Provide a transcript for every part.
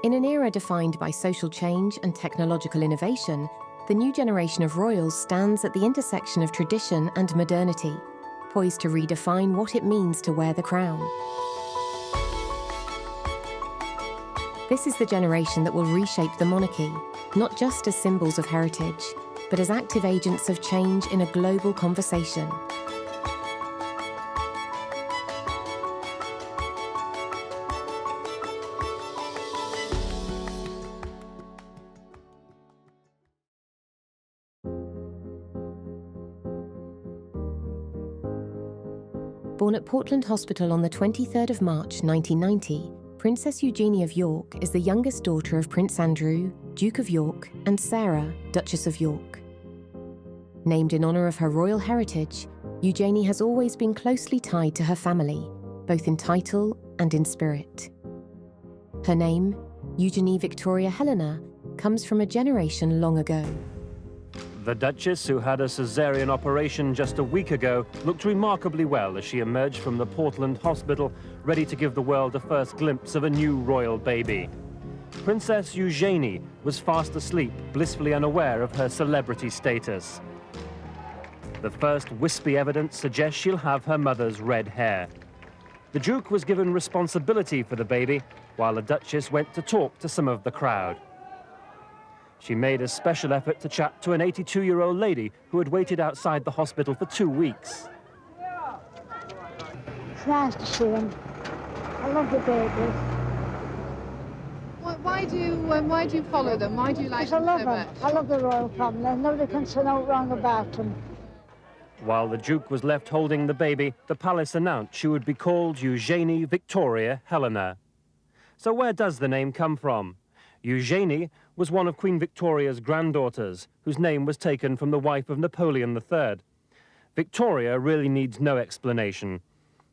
In an era defined by social change and technological innovation, the new generation of royals stands at the intersection of tradition and modernity, poised to redefine what it means to wear the crown. This is the generation that will reshape the monarchy, not just as symbols of heritage, but as active agents of change in a global conversation. Born at Portland Hospital on the 23rd of March 1990, Princess Eugenie of York is the youngest daughter of Prince Andrew, Duke of York, and Sarah, Duchess of York. Named in honour of her royal heritage, Eugenie has always been closely tied to her family, both in title and in spirit. Her name, Eugenie Victoria Helena, comes from a generation long ago. The Duchess, who had a caesarean operation just a week ago, looked remarkably well as she emerged from the Portland Hospital, ready to give the world a first glimpse of a new royal baby. Princess Eugenie was fast asleep, blissfully unaware of her celebrity status. The first wispy evidence suggests she'll have her mother's red hair. The Duke was given responsibility for the baby, while the Duchess went to talk to some of the crowd. She made a special effort to chat to an 82-year-old lady who had waited outside the hospital for 2 weeks. It's nice to see them. I love the babies. Why do you follow them? Why do you like them so much? I love the royal family. Nobody can say no wrong about them. While the Duke was left holding the baby, the palace announced she would be called Eugenie Victoria Helena. So where does the name come from? Eugenie was one of Queen Victoria's granddaughters, whose name was taken from the wife of Napoleon III. Victoria really needs no explanation.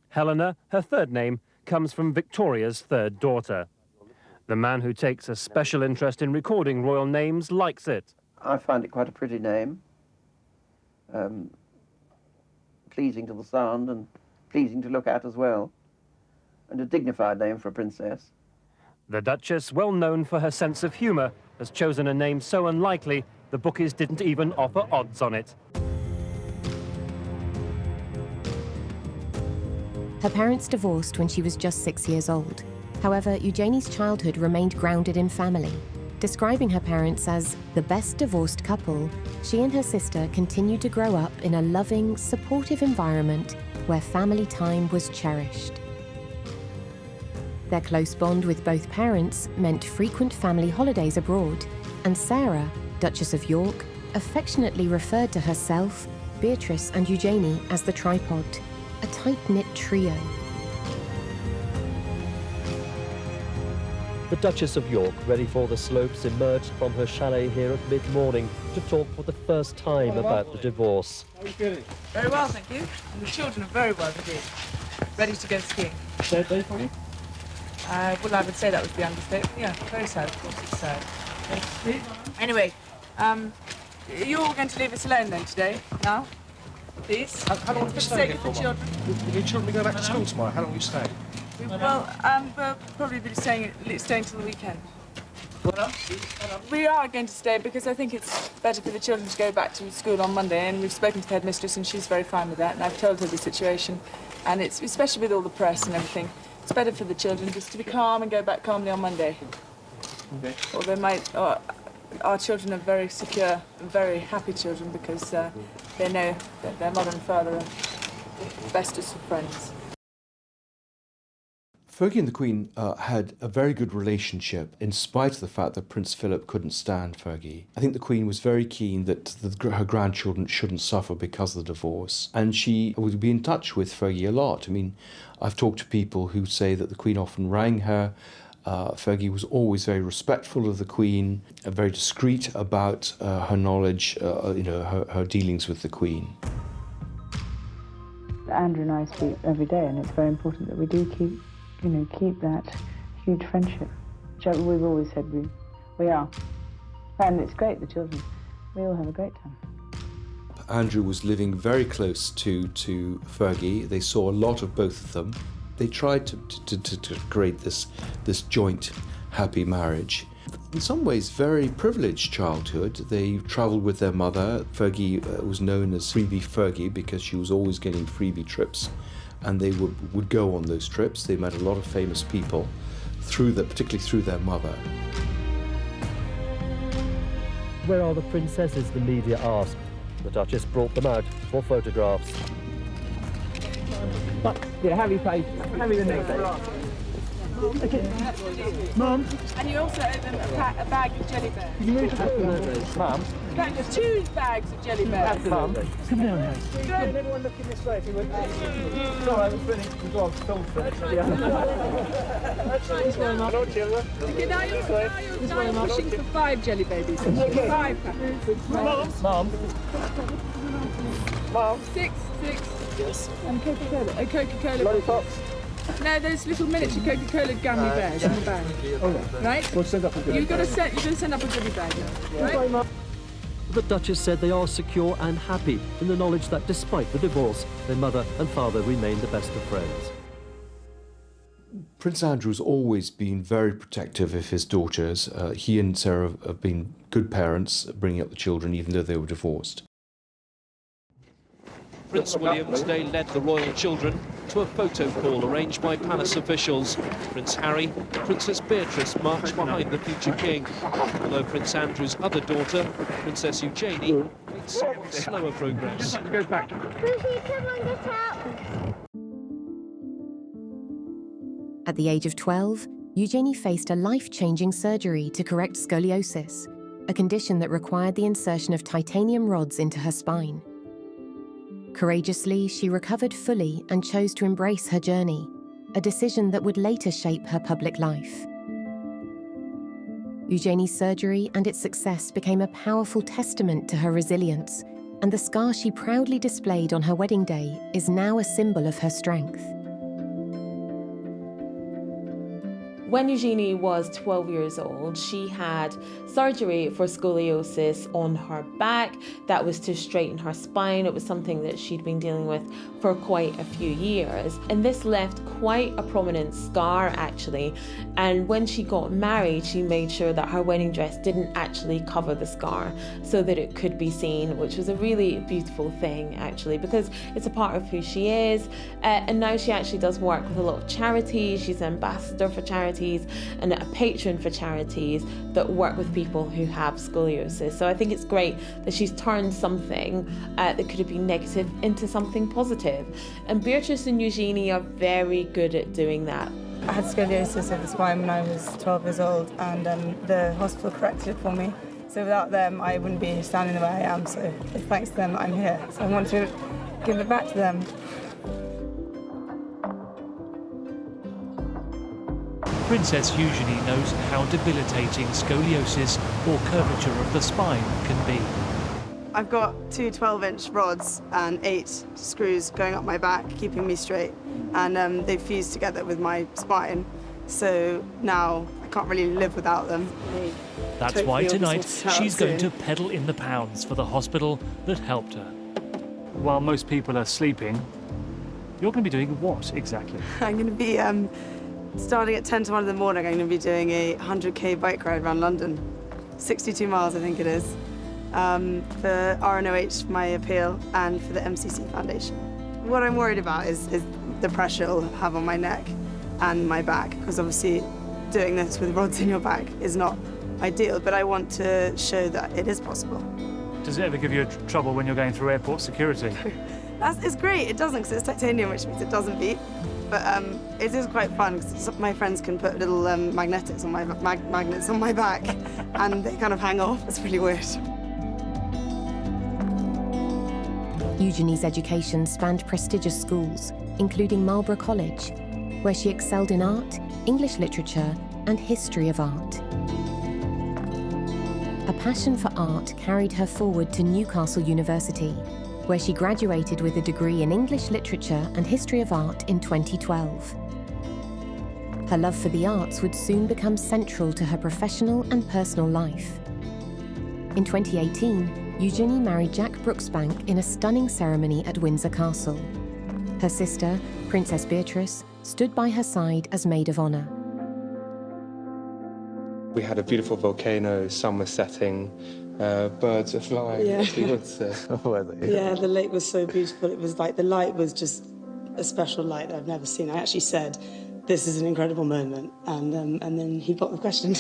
Helena, her third name, comes from Victoria's third daughter. The man who takes a special interest in recording royal names likes it. I find it quite a pretty name, pleasing to the sound and pleasing to look at as well, and a dignified name for a princess. The Duchess, well known for her sense of humour, has chosen a name so unlikely the bookies didn't even offer odds on it. Her parents divorced when she was just 6 years old. However, Eugenie's childhood remained grounded in family. Describing her parents as the best divorced couple, she and her sister continued to grow up in a loving, supportive environment where family time was cherished. Their close bond with both parents meant frequent family holidays abroad, and Sarah, Duchess of York, affectionately referred to herself, Beatrice and Eugenie as the tripod, a tight-knit trio. The Duchess of York, ready for the slopes, emerged from her chalet here at mid-morning to talk for the first time about the divorce. How are you feeling? Very well, thank you. And the children are very well indeed. Ready to go skiing. Sad day for you? Well, I would say that was the understatement. Yeah, very sad. Of course, it's sad. Anyway, you're all going to leave us alone then today, now? Please? How long will you stay here for? For children. Will your children go back to school tomorrow? How long will you stay? Well, we'll probably be staying till the weekend. We are going to stay because I think it's better for the children to go back to school on Monday, and we've spoken to the headmistress and she's very fine with that, and I've told her the situation, and it's, especially with all the press and everything, it's better for the children just to be calm and go back calmly on Monday. Okay. Or they might, or our children are very secure and very happy children because they know that their mother and father are bestest of friends. Fergie and the Queen had a very good relationship in spite of the fact that Prince Philip couldn't stand Fergie. I think the Queen was very keen that her grandchildren shouldn't suffer because of the divorce, and she would be in touch with Fergie a lot. I mean, I've talked to people who say that the Queen often rang her. Fergie was always very respectful of the Queen, very discreet about her knowledge, her dealings with the Queen. Andrew and I speak every day, and it's very important that we do keep that huge friendship, which we've always said we are. And it's great, the children, we all have a great time. Andrew was living very close to Fergie. They saw a lot of both of them. They tried to create this joint happy marriage. In some ways, very privileged childhood. They travelled with their mother. Fergie was known as Freebie Fergie because she was always getting freebie trips, and they would go on those trips. They met a lot of famous people, particularly through their mother. Where are the princesses, the media asked. The Duchess brought them out for photographs. Yeah, have your face. Have your neck. Mum. And you also owe them a bag of jelly bears. Can you move to Mum. There's 2 bags of jelly bears. Mum. Come down here. Good. Everyone looking this way if you would. Sorry, I was running the dog. This way, Mum. Okay, now you're pushing for 5 jelly babies. 5 packs. Mum. Mum. 6. Yes. And Coca-Cola. A Coca-Cola. Lollipops. No, those little miniature Coca-Cola gummy bears in the bag. Right? We'll send up a goodie You've got to send up a goodie bag. Right? The Duchess said they are secure and happy in the knowledge that despite the divorce, their mother and father remain the best of friends. Prince Andrew's always been very protective of his daughters. He and Sarah have been good parents, bringing up the children even though they were divorced. Prince William today led the royal children to a photo call arranged by palace officials. Prince Harry and Princess Beatrice marched behind the future king, although Prince Andrew's other daughter, Princess Eugenie, made somewhat slower progress. Go back. At the age of 12, Eugenie faced a life-changing surgery to correct scoliosis, a condition that required the insertion of titanium rods into her spine. Courageously, she recovered fully and chose to embrace her journey, a decision that would later shape her public life. Eugenie's surgery and its success became a powerful testament to her resilience, and the scar she proudly displayed on her wedding day is now a symbol of her strength. When Eugenie was 12 years old, she had surgery for scoliosis on her back. That was to straighten her spine. It was something that she'd been dealing with for quite a few years. And this left quite a prominent scar, actually. And when she got married, she made sure that her wedding dress didn't actually cover the scar so that it could be seen, which was a really beautiful thing, actually, because it's a part of who she is. And now she actually does work with a lot of charities. She's an ambassador for charities and a patron for charities that work with people who have scoliosis. So I think it's great that she's turned something that could have been negative into something positive. And Beatrice and Eugenie are very good at doing that. I had scoliosis of the spine when I was 12 years old, and the hospital corrected it for me. So without them, I wouldn't be standing the way I am. So it's thanks to them that I'm here. So I want to give it back to them. Princess Eugenie knows how debilitating scoliosis or curvature of the spine can be. I've got 2 12-inch rods and 8 screws going up my back, keeping me straight, and they've fused together with my spine, so now I can't really live without them. That's why tonight she's going to pedal in the pounds for the hospital that helped her. While most people are sleeping, you're going to be doing what exactly? I'm going to be starting at 10 to 1 in the morning. I'm going to be doing a 100k bike ride around London, 62 miles I think it is, for RNOH, for my appeal, and for the MCC Foundation. What I'm worried about is the pressure it'll have on my neck and my back, because obviously doing this with rods in your back is not ideal, but I want to show that it is possible. Does it ever give you trouble when you're going through airport security? It's great, it doesn't, because it's titanium, which means it doesn't beep. But it is quite fun, because my friends can put little magnets on my back, and they kind of hang off. It's really weird. Eugenie's education spanned prestigious schools, including Marlborough College, where she excelled in art, English literature, and history of art. A passion for art carried her forward to Newcastle University, where she graduated with a degree in English literature and history of art in 2012. Her love for the arts would soon become central to her professional and personal life. In 2018, Eugenie married Jack Brooksbank in a stunning ceremony at Windsor Castle. Her sister, Princess Beatrice, stood by her side as maid of honour. We had a beautiful volcano, sun was setting, birds are flying. Yeah. Yeah, the lake was so beautiful. It was like the light was just a special light that I've never seen. I actually said, "This is an incredible moment," and then he got the question,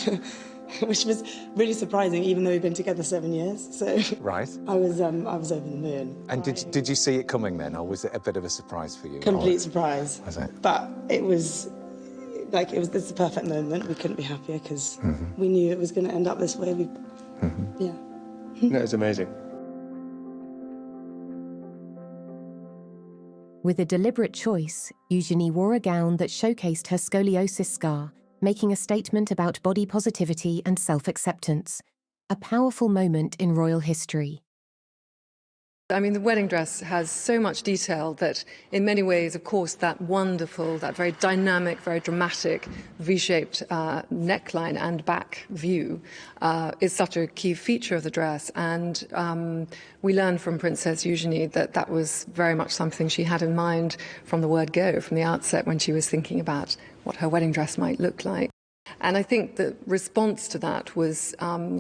which was really surprising, even though we've been together 7 years. So right, I was over the moon. And did you see it coming then, or was it a bit of a surprise for you? Complete surprise. Was it? But it was like this is the perfect moment. We couldn't be happier because we knew it was going to end up this way. Yeah. No, it was amazing. With a deliberate choice, Eugenie wore a gown that showcased her scoliosis scar, making a statement about body positivity and self-acceptance. A powerful moment in royal history. I mean, the wedding dress has so much detail that in many ways, of course, that wonderful, that very dynamic, very dramatic V-shaped neckline and back view is such a key feature of the dress. And we learned from Princess Eugenie that that was very much something she had in mind from the word go, from the outset when she was thinking about what her wedding dress might look like. And I think the response to that was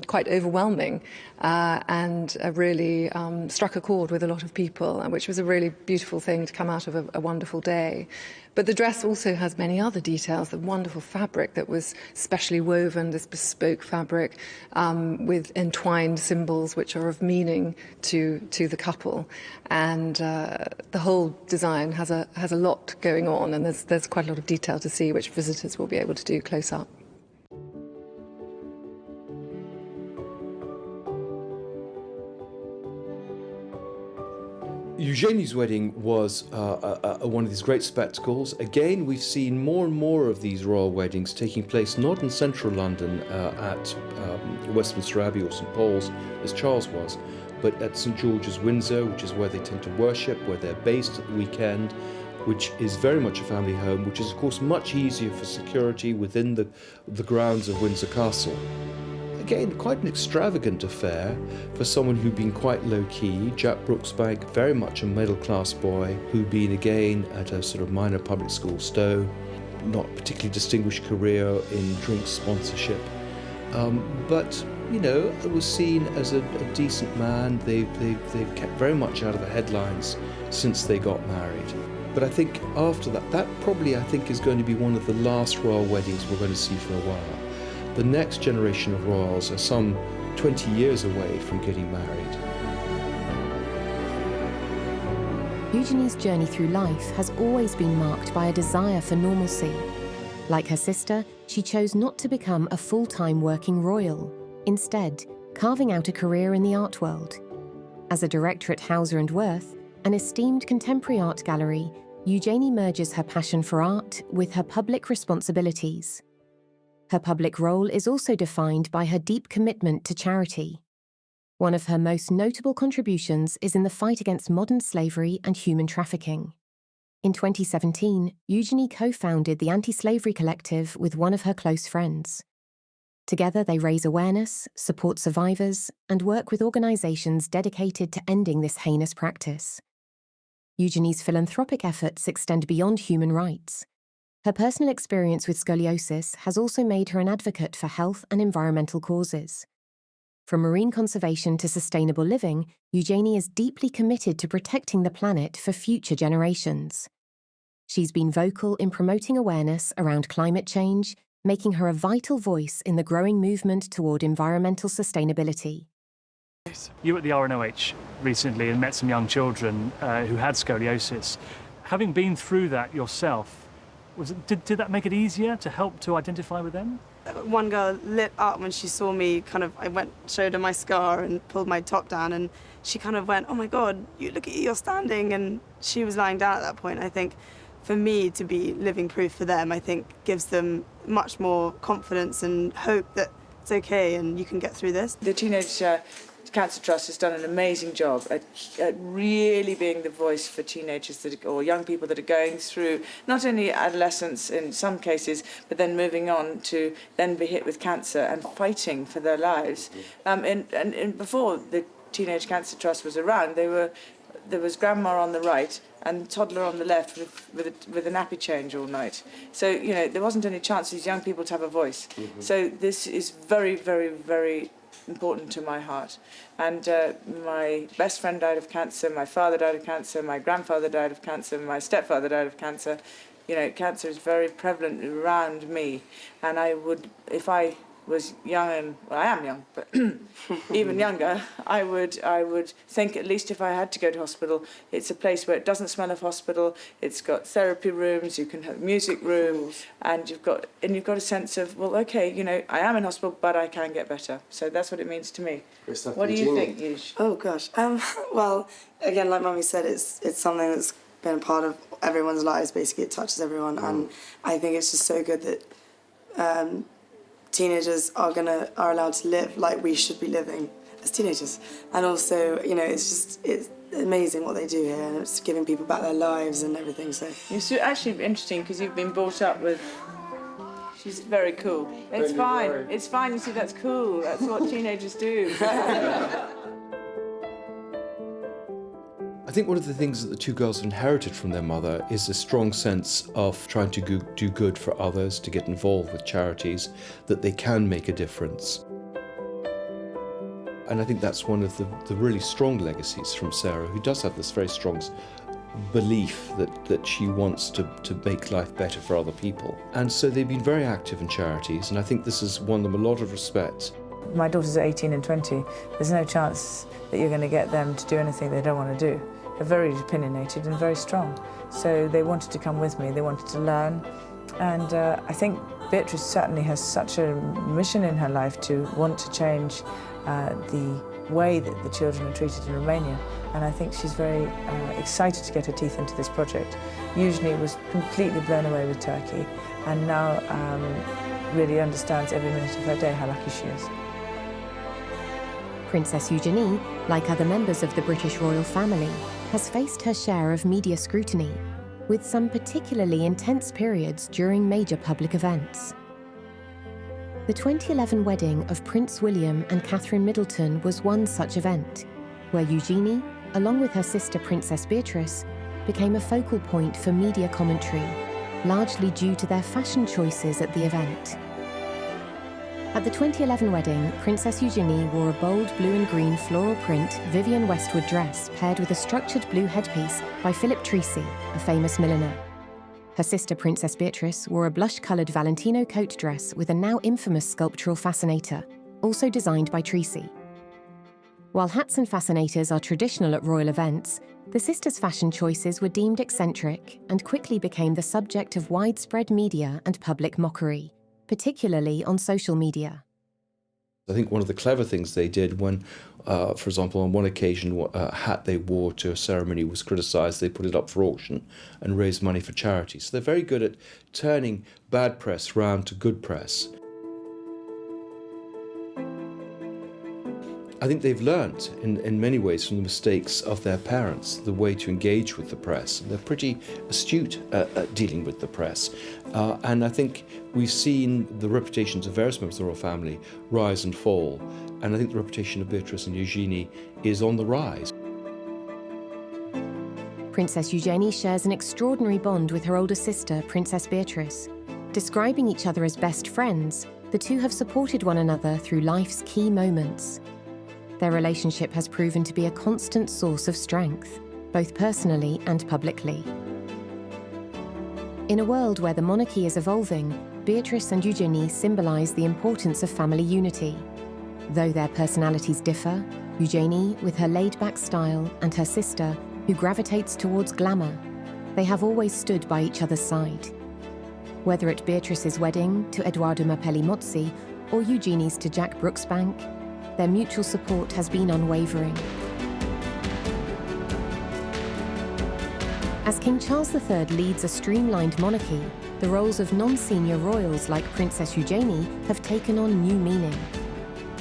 quite overwhelming and really struck a chord with a lot of people, which was a really beautiful thing to come out of a wonderful day. But the dress also has many other details, the wonderful fabric that was specially woven, this bespoke fabric with entwined symbols which are of meaning to the couple. And the whole design has a lot going on, and there's quite a lot of detail to see, which visitors will be able to do close up. Eugenie's wedding was one of these great spectacles. Again, we've seen more and more of these royal weddings taking place not in central London at Westminster Abbey or St Paul's, as Charles was, but at St George's, Windsor, which is where they tend to worship, where they're based at the weekend, which is very much a family home, which is of course much easier for security within the grounds of Windsor Castle. Again, quite an extravagant affair for someone who'd been quite low-key. Jack Brooksbank, very much a middle-class boy, who'd been again at a sort of minor public school, Stowe, not particularly distinguished career in drink sponsorship. But, you know, was seen as a decent man. They've kept very much out of the headlines since they got married. But I think after that, that probably I think is going to be one of the last royal weddings we're going to see for a while. The next generation of royals are some 20 years away from getting married. Eugenie's journey through life has always been marked by a desire for normalcy. Like her sister, she chose not to become a full-time working royal, instead carving out a career in the art world. As a director at Hauser & Wirth, an esteemed contemporary art gallery, Eugenie merges her passion for art with her public responsibilities. Her public role is also defined by her deep commitment to charity. One of her most notable contributions is in the fight against modern slavery and human trafficking. In 2017, Eugenie co-founded the Anti-Slavery Collective with one of her close friends. Together they raise awareness, support survivors, and work with organisations dedicated to ending this heinous practice. Eugenie's philanthropic efforts extend beyond human rights. Her personal experience with scoliosis has also made her an advocate for health and environmental causes. From marine conservation to sustainable living, Eugenie is deeply committed to protecting the planet for future generations. She's been vocal in promoting awareness around climate change, making her a vital voice in the growing movement toward environmental sustainability. You were at the RNOH recently and met some young children who had scoliosis. Having been through that yourself, did that make it easier to help to identify with them? One girl lit up when she saw me. I showed her my scar and pulled my top down, and she kind of went, "Oh my God, look at you, you're standing." And she was lying down at that point. I think for me to be living proof for them, I think gives them much more confidence and hope that it's okay and you can get through this. The Teenage Cancer Trust has done an amazing job at really being the voice for teenagers or young people that are going through not only adolescence in some cases, but then moving on to then be hit with cancer and fighting for their lives. And before the Teenage Cancer Trust was around, they were there was grandma on the right and toddler on the left with a nappy change all night. So, you know, there wasn't any chance for these young people to have a voice. Mm-hmm. So this is very, very, very important to my heart. And my best friend died of cancer, my father died of cancer, my grandfather died of cancer, my stepfather died of cancer. You know, cancer is very prevalent around me. And I would, if I was young, and well, I am young, but even younger, I would think, at least if I had to go to hospital, it's a place where it doesn't smell of hospital. It's got therapy rooms, you can have music rooms, and you've got a sense of, well, okay, you know, I am in hospital, but I can get better. So that's what it means to me. What do you think, Eugenie? Oh gosh, well, again, like Mummy said, it's something that's been a part of everyone's lives. Basically, it touches everyone, and I think it's just so good that teenagers are allowed to live like we should be living as teenagers. And also, you know, it's amazing what they do here, and it's giving people back their lives and everything. So it's actually interesting because you've been brought up with. She's very cool. It's fine. It's fine. You see, that's cool. That's what teenagers do. I think one of the things that the two girls inherited from their mother is a strong sense of trying to do good for others, to get involved with charities, that they can make a difference. And I think that's one of the really strong legacies from Sarah, who does have this very strong belief that she wants to make life better for other people. And so they've been very active in charities, and I think this has won them a lot of respect. My daughters are 18 and 20. There's no chance that you're going to get them to do anything they don't want to do. They're very opinionated and very strong. So they wanted to come with me, they wanted to learn. And I think Beatrice certainly has such a mission in her life to want to change the way that the children are treated in Romania. And I think she's very excited to get her teeth into this project. Eugenie was completely blown away with Turkey and now really understands every minute of her day how lucky she is. Princess Eugenie, like other members of the British royal family, has faced her share of media scrutiny, with some particularly intense periods during major public events. The 2011 wedding of Prince William and Catherine Middleton was one such event, where Eugenie, along with her sister Princess Beatrice, became a focal point for media commentary, largely due to their fashion choices at the event. At the 2011 wedding, Princess Eugenie wore a bold blue and green floral print Vivienne Westwood dress paired with a structured blue headpiece by Philip Treacy, a famous milliner. Her sister Princess Beatrice wore a blush-coloured Valentino coat dress with a now infamous sculptural fascinator, also designed by Treacy. While hats and fascinators are traditional at royal events, the sisters' fashion choices were deemed eccentric and quickly became the subject of widespread media and public mockery, particularly on social media. I think one of the clever things they did when, for example, on one occasion, a hat they wore to a ceremony was criticised, they put it up for auction and raised money for charity. So they're very good at turning bad press round to good press. I think they've learnt in many ways from the mistakes of their parents, the way to engage with the press. They're pretty astute at dealing with the press. And I think we've seen the reputations of various members of the royal family rise and fall. And I think the reputation of Beatrice and Eugenie is on the rise. Princess Eugenie shares an extraordinary bond with her older sister, Princess Beatrice. Describing each other as best friends, the two have supported one another through life's key moments. Their relationship has proven to be a constant source of strength, both personally and publicly. In a world where the monarchy is evolving, Beatrice and Eugenie symbolise the importance of family unity. Though their personalities differ, Eugenie, with her laid-back style, and her sister, who gravitates towards glamour, they have always stood by each other's side. Whether at Beatrice's wedding to Edoardo Mapelli-Mozzi or Eugenie's to Jack Brooksbank, their mutual support has been unwavering. As King Charles III leads a streamlined monarchy, the roles of non-senior royals like Princess Eugenie have taken on new meaning.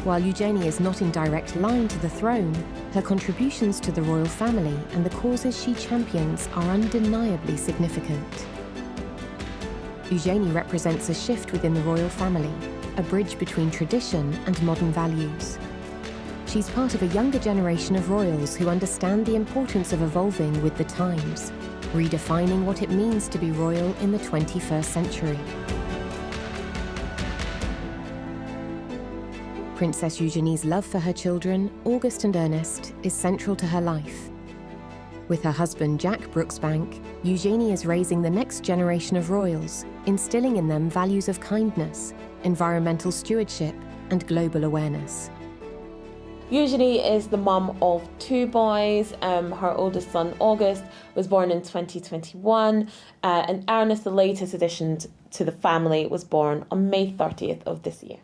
While Eugenie is not in direct line to the throne, her contributions to the royal family and the causes she champions are undeniably significant. Eugenie represents a shift within the royal family, a bridge between tradition and modern values. she's part of a younger generation of royals who understand the importance of evolving with the times, redefining what it means to be royal in the 21st century. Princess Eugenie's love for her children, August and Ernest, is central to her life. With her husband Jack Brooksbank, Eugenie is raising the next generation of royals, instilling in them values of kindness, environmental stewardship, and global awareness. Eugenie is the mum of 2 boys. Her oldest son, August, was born in 2021, and Ernest, the latest addition to the family, was born on May 30th of this year.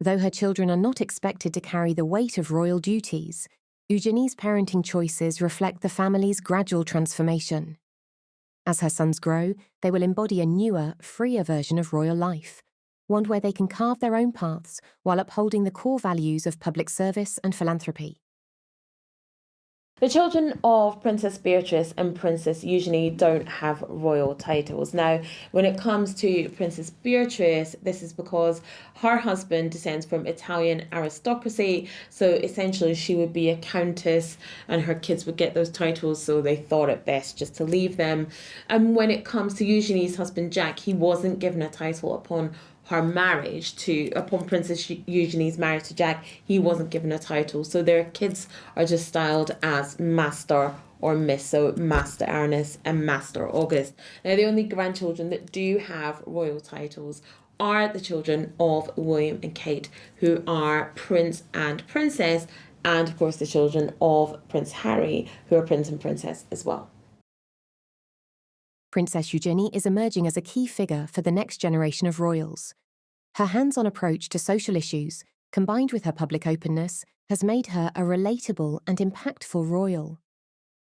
Though her children are not expected to carry the weight of royal duties, Eugenie's parenting choices reflect the family's gradual transformation. As her sons grow, they will embody a newer, freer version of royal life, one where they can carve their own paths while upholding the core values of public service and philanthropy. The children of Princess Beatrice and Princess Eugenie don't have royal titles. Now, when it comes to Princess Beatrice, this is because her husband descends from Italian aristocracy, so essentially she would be a countess and her kids would get those titles, so they thought it best just to leave them. And when it comes to Eugenie's husband Jack, he wasn't given a title upon Princess Eugenie's marriage to Jack. He wasn't given a title, so their kids are just styled as Master or Miss, so Master Ernest and Master August. Now, the only grandchildren that do have royal titles are the children of William and Kate, who are Prince and Princess, and of course the children of Prince Harry, who are Prince and Princess as well. Princess Eugenie is emerging as a key figure for the next generation of royals. Her hands-on approach to social issues, combined with her public openness, has made her a relatable and impactful royal.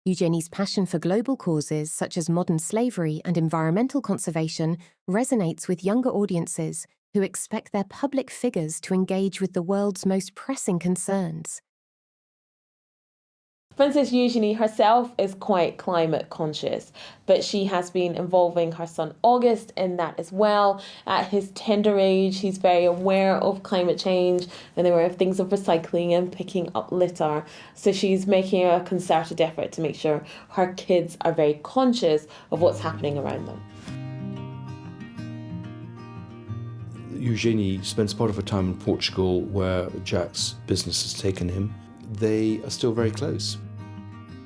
Eugenie's passion for global causes such as modern slavery and environmental conservation resonates with younger audiences who expect their public figures to engage with the world's most pressing concerns. Princess Eugenie herself is quite climate conscious, but she has been involving her son August in that as well. At his tender age, he's very aware of climate change and aware of things of recycling and picking up litter. So she's making a concerted effort to make sure her kids are very conscious of what's happening around them. Eugenie spends part of her time in Portugal, where Jack's business has taken him. They are still very close.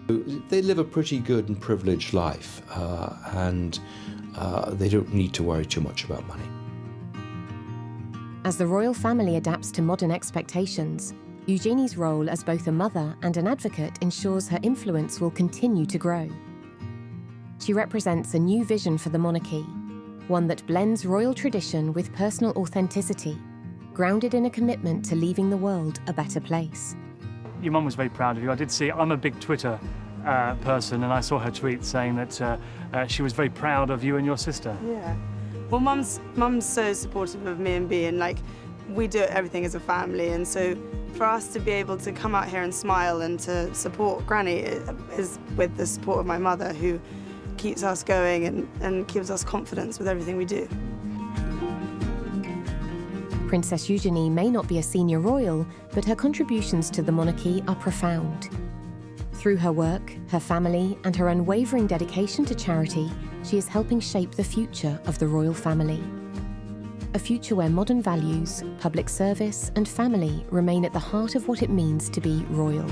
They live a pretty good and privileged life, and they don't need to worry too much about money. As the royal family adapts to modern expectations, Eugenie's role as both a mother and an advocate ensures her influence will continue to grow. She represents a new vision for the monarchy, one that blends royal tradition with personal authenticity, grounded in a commitment to leaving the world a better place. Your mum was very proud of you. I did see, I'm a big Twitter person, and I saw her tweet saying that she was very proud of you and your sister. Yeah. Well, mum's so supportive of me and Bea, and like, we do everything as a family, and so for us to be able to come out here and smile and to support Granny is with the support of my mother, who keeps us going and gives us confidence with everything we do. Princess Eugenie may not be a senior royal, but her contributions to the monarchy are profound. Through her work, her family, and her unwavering dedication to charity, she is helping shape the future of the royal family. A future where modern values, public service, and family remain at the heart of what it means to be royal.